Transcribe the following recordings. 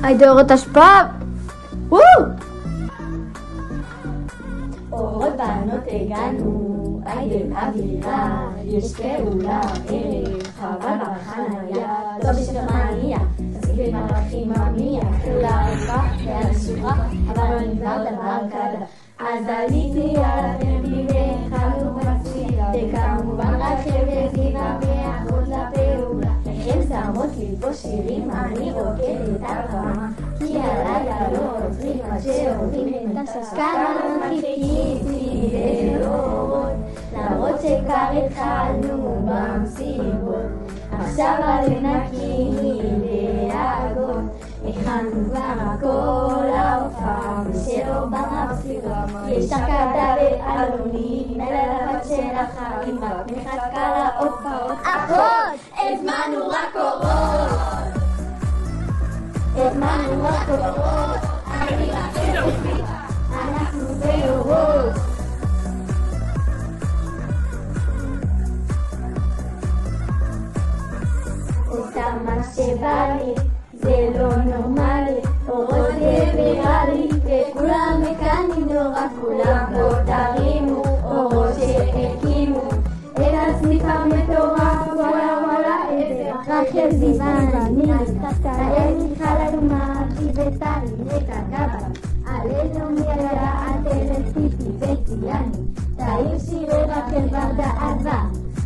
היידה אורות השפעה! אורות בנות הגענו, היידה אווירה, יש פעולה ערב, חבל בחניה, טוב בשמניה, תסתכל מלאכים ממיה, כולה רפה והשוחה, אבל לא נבחר דבר כדה. אז עליתי על הטרמפים והחלנו מצליחה, וכמובן רכבת זיווה ואחות לפעולה. לכם שמות לי פה שירים, אני רוקדת על רמה, כי הלילה לא עוזרים עד שעוברים את השעה. כמה לא חיכיתי לאורות, למרות שכבר התחלנו במסיבות. עכשיו הלב נקי מדאגות, הכנו כבר הכל ההופעה, ושלא במפסיד יש הקדה ואלוני, לילה לבת של החיים, רק מחכה להופעות. אחות! הזמנו רק אורות, הזמנו רק אורות, אני רק אורות, אנחנו באורות. עושה מה שבא לי, זה לא נורמלי, אורות זה ויראלי, וכולם מקנים נורא, כולם פה תרימו, אורות שהקימו את הסניף המטורף, וואלה איזה רק זיוון, אני תאל מיכל אדומה, וטלי את הגבה, על אלוני הירעת ארץ טיפי וציאני, תאיר שירי רק אל ורדה אהבה,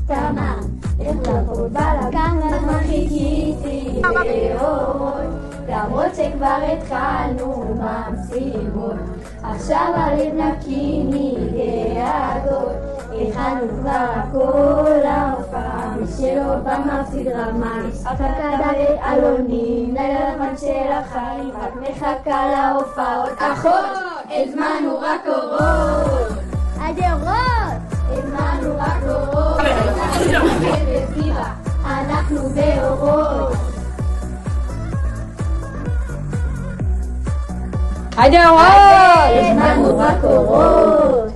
תמר איך לבוא בלגן, למה חיכיתי לאורות, למרות שכבר התחלנו במסיבות. עכשיו הלב נקי מדאגות, הכנו כבר הכל ההופעה, מי שלא במפסיד רמה, יש הקדה ואלונים, לילה לבן של החיים, רק מחכה להופעות. אחות! הזמנו רק אורות, היידה אורות! הזמנו רק אורות, אנחנו באורות. היידה אורות! הזמנו רק אורות.